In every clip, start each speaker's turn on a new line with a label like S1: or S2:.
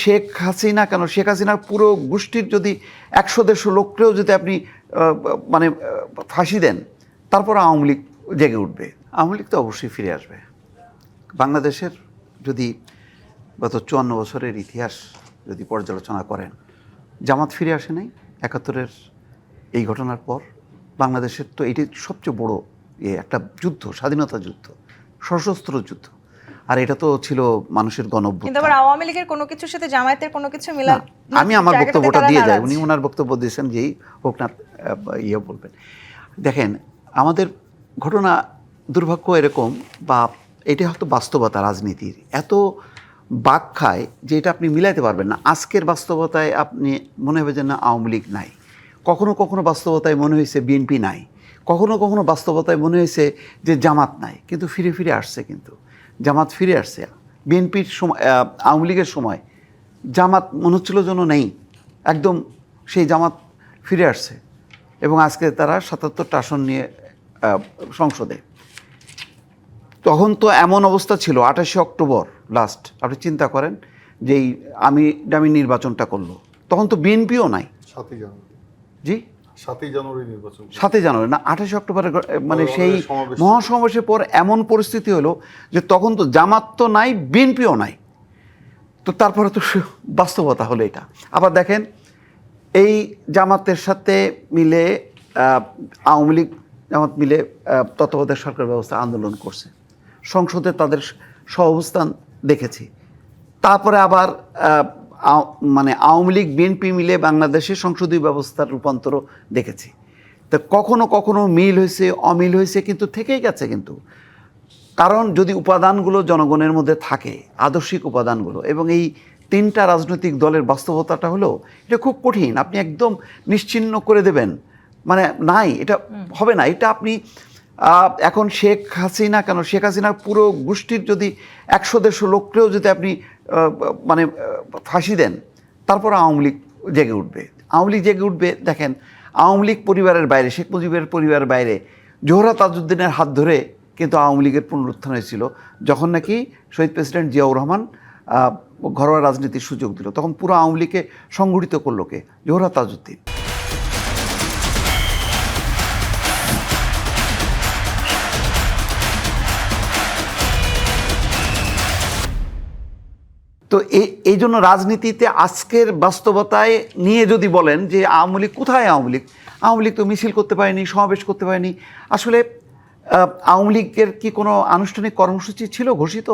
S1: শেখ হাসিনার পুরো গোষ্ঠীর যদি 100-150 লোককেও যদি আপনি মানে ফাঁসি দেন, তারপর আওয়ামী লীগ জেগে উঠবে। আওয়ামী লীগ তো অবশ্যই ফিরে আসবে। বাংলাদেশের যদি গত 54 বছরের ইতিহাস যদি পর্যালোচনা করেন, জামাত ফিরে আসে নাই 71-এর এই ঘটনার পর। বাংলাদেশের তো এটি সবচেয়ে বড় একটা যুদ্ধ, স্বাধীনতা যুদ্ধ, সশস্ত্র যুদ্ধ। আর এটা তো ছিল মানুষের গণঅভ্যুত্থান।
S2: কিন্তু আবার আওয়ামী লীগের কোনো কিছুর সাথে জামায়াতের কোনো কিছু মিলা,
S1: আমি আমার বক্তব্যটা দিয়ে যাই, উনি ওনার বক্তব্য দিয়েছেন, যেই হোক না বলবেন। দেখেন, আমাদের ঘটনা দুর্ভাগ্য এরকম, বা এটা হয়তো বাস্তবতা রাজনীতির, এত বাক খায় যে এটা আপনি মিলাইতে পারবেন না। আজকের বাস্তবতায় আপনি মনে হবে যে না আওয়ামী লীগ নাই, কখনো কখনো বাস্তবতায় মনে হয়েছে বিএনপি নাই, কখনো কখনো বাস্তবতায় মনে হয়েছে যে জামাত নাই। কিন্তু ফিরে ফিরে আসছে, কিন্তু জামাত ফিরে আসছে। বিএনপির সময়, আওয়ামী লীগের সময় জামাত মনে হচ্ছিল যেন নেই, একদম সেই জামাত ফিরে আসছে। এবং আজকে তারা 77টা আসন নিয়ে সংসদে। তখন তো এমন অবস্থা ছিল, 28শে অক্টোবর লাস্ট, আপনি চিন্তা করেন, যেই দামি নির্বাচনটা করলো, তখন তো বিএনপিও নাই।
S3: 7ই জানুয়ারি,
S1: জি
S3: 7ই জানুয়ারি নির্বাচন,
S1: 7ই জানুয়ারি না 28শে অক্টোবরে, মানে সেই মহাসমাবেশের পর এমন পরিস্থিতি হলো যে তখন তো জামাত তো নাই, বিএনপিও নাই। তো তারপরে তো বাস্তবতা হলো এটা। আবার দেখেন, এই জামাতের সাথে মিলে আওয়ামী লীগ জামাত মিলে তত্ত্বাবধায়ক সরকার ব্যবস্থা আন্দোলন করছে, সংসদে তাদের সহাবস্থান দেখেছি। তারপরে আবার মানে আওয়ামী লীগ বিএনপি মিলে বাংলাদেশের সংসদীয় ব্যবস্থার রূপান্তরও দেখেছি। তো কখনো কখনো মিল হয়েছে, অমিল হয়েছে, কিন্তু থেকেই গেছে। কিন্তু কারণ যদি উপাদানগুলো জনগণের মধ্যে থাকে, আদর্শিক উপাদানগুলো, এবং এই 3টা রাজনৈতিক দলের বাস্তবতাটা হলো এটা খুব কঠিন। আপনি একদম নিশ্চিহ্ন করে দেবেন, মানে নাই, এটা হবে না। এটা আপনি এখন শেখ হাসিনার পুরো গোষ্ঠীর যদি 100-150 লোককেও যদি আপনি মানে ফাঁসি দেন, তারপর আওয়ামী লীগ জেগে উঠবে। আওয়ামী লীগ জেগে উঠবে। দেখেন, আওয়ামী লীগ পরিবারের বাইরে, শেখ মুজিবের পরিবারের বাইরে জোহরা তাজউদ্দিনের হাত ধরে কিন্তু আওয়ামী লীগের পুনরুত্থান হয়েছিল, যখন নাকি শহীদ প্রেসিডেন্ট জিয়াউর রহমান ঘরোয়া রাজনীতির সুযোগ দিল। তখন পুরো আওয়ামী লীগকে সংগঠিত করলো কে? জোহরা তাজউদ্দিন। তো এই জন্য রাজনীতিতে আজকের বাস্তবতায় নিয়ে যদি বলেন যে আওয়ামী লীগ কোথায়, আওয়ামী লীগ তো মিছিল করতে পারেনি, সমাবেশ করতে পারেনি। আসলে আওয়ামী লীগের কি কোনো আনুষ্ঠানিক কর্মসূচি ছিল ঘোষিত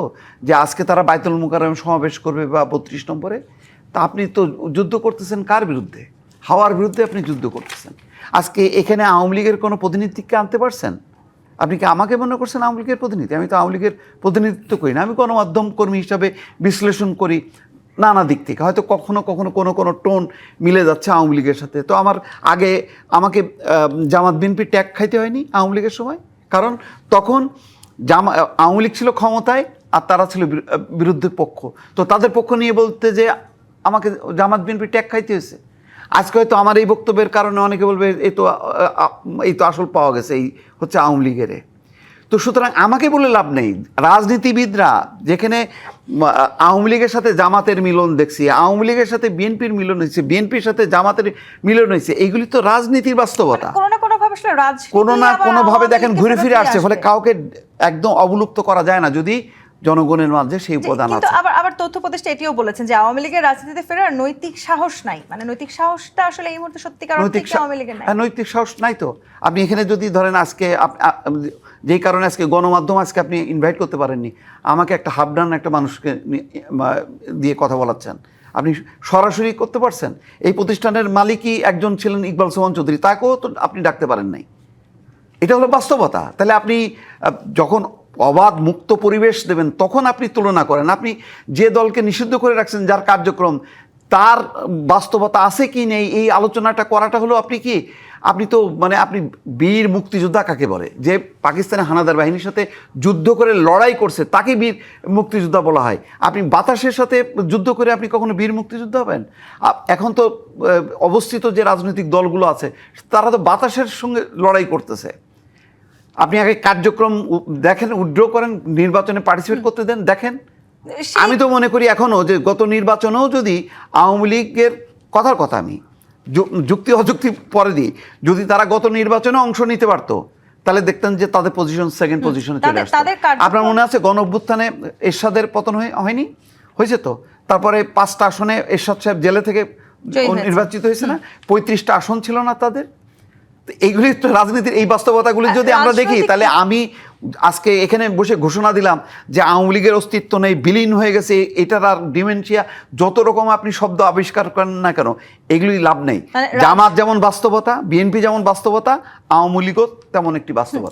S1: যে আজকে তারা বায়তুল মুকাররমে সমাবেশ করবে বা 32 নম্বরে? তা আপনি তো যুদ্ধ করতেছেন কার বিরুদ্ধে? হাওয়ার বিরুদ্ধে আপনি যুদ্ধ করতেছেন। আজকে এখানে আওয়ামী লীগের কোনো প্রতিনিধিকে আনতে পারছেন? আপনি কি আমাকে মনে করছেন আওয়ামী লীগের প্রতিনিধি? আমি তো আওয়ামী লীগের প্রতিনিধিত্ব করি না। আমি গণমাধ্যম কর্মী হিসাবে বিশ্লেষণ করি নানা দিক থেকে। হয়তো কখনো কখনো কোনো টোন মিলে যাচ্ছে আওয়ামী লীগের সাথে। তো আমাকে জামাত বিএনপি ট্যাগ খাইতে হয়নি আওয়ামী লীগের সময়, কারণ তখন আওয়ামী লীগ ছিল ক্ষমতায় আর তারা ছিল বিরুদ্ধে পক্ষ। তো তাদের পক্ষ নিয়ে বলতে যে আমাকে জামাত বিএনপি ট্যাগ খাইতে হয়েছে। আজকে হয়তো আমার এই বক্তব্যের কারণে অনেকে বলবে এই তো আসল পাওয়া গেছে, এই হচ্ছে আওয়ামী লীগের। তো সুতরাং আমাকে বলে লাভ নেই। রাজনীতিবিদরা যেখানে আওয়ামী লীগের সাথে জামাতের মিলন দেখছি, আওয়ামী লীগের সাথে বিএনপির মিলন হয়েছে, বিএনপির সাথে জামাতের মিলন হয়েছে, এইগুলি তো রাজনীতির বাস্তবতা। কোনো না কোনোভাবে দেখেন ঘুরে ফিরে আসছে। ফলে কাউকে একদম অবলুপ্ত করা যায় না যদি জনগণের মাঝে সেই উপাদান আছে।
S2: কিন্তু আবার তথ্য উপদেষ্টা এটিও বলেছেন যে আওয়ামী লীগের রাজনীতিতে ফেরার নৈতিক সাহস নাই। মানে নৈতিক সাহসটা আসলে এই মুহূর্তে সত্যিকার অর্থে আওয়ামী লীগের নাই।
S1: নৈতিক সাহস নাই। তো আপনি এখানে যদি ধরেন আজকে যেই কারণে আজকে গণমাধ্যম আজকে আপনি ইনভাইট করতে পারেননি, আমাকে একটা হাফডান একটা মানুষকে দিয়ে কথা বলাচ্ছেন, আপনি সরাসরি করতে পারছেন? এই প্রতিষ্ঠানের মালিকই একজন ছিলেন ইকবাল সোহান চৌধুরী, তাকেও তো আপনি ডাকতে পারেন নাই। এটা হলো বাস্তবতা। তাহলে আপনি যখন অবাধ মুক্ত পরিবেশ দেবেন তখন আপনি তুলনা করেন। আপনি যে দলকে নিষিদ্ধ করে রাখছেন, যার কার্যক্রম, তার বাস্তবতা আছে কি নেই, এই আলোচনাটা করাটা হলো আপনি তো মানে আপনি বীর মুক্তিযোদ্ধা কাকে বলে? যে পাকিস্তানের হানাদার বাহিনীর সাথে যুদ্ধ করে লড়াই করছে তাকে বীর মুক্তিযোদ্ধা বলা হয়। আপনি বাতাসের সাথে যুদ্ধ করে আপনি কখনো বীর মুক্তিযোদ্ধা হবেন? এখন তো অবস্থিত যে রাজনৈতিক দলগুলো আছে তারা তো বাতাসের সঙ্গে লড়াই করতেছে। আপনি আগে কার্যক্রম দেখেন, উইথড্র করেন, নির্বাচনে পার্টিসিপেট করতে দেন, দেখেন
S2: সেই-
S1: আমি তো মনে করি এখনো যে গত নির্বাচনেও যদি আওয়ামী লীগের কথার কথা আমি যুক্তি অযুক্তি পরে দিই, যদি তারা গত নির্বাচনে অংশ নিতে পারতো তাহলে দেখতেন যে তাদের পজিশন সেকেন্ড পজিশনে চলে
S2: তাদের-
S1: আসতো।
S2: তাদের কার্যক্রম-
S1: আপনার মনে আছে গণ অভ্যুত্থানে এরশাদের পতন হয়নি? হয়েছে তো। তারপরে 5টা আসনে এরশাদ সাহেব জেলে থেকে
S2: জয়ী হয়েছে।
S1: নির্বাচিত হয়েছে না? 35টা আসন ছিল না তাদের? তো এইগুলি তো রাজনীতির এই বাস্তবতাগুলি যদি আমরা দেখি,
S2: রাজনৈতিক-
S1: তাহলে আমি আজকে এখানে বসে ঘোষণা দিলাম যে আওয়ামী লীগের অস্তিত্ব নেই, বিলীন হয়ে গেছে, এটার আর ডিমেনশিয়া, যত রকম আপনি শব্দ আবিষ্কার করেন না কেন, এগুলি লাভ নেই।
S2: মানে
S1: জামাত যেমন বাস্তবতা, বিএনপি যেমন বাস্তবতা, আওয়ামী লীগও তেমন একটি বাস্তবতা।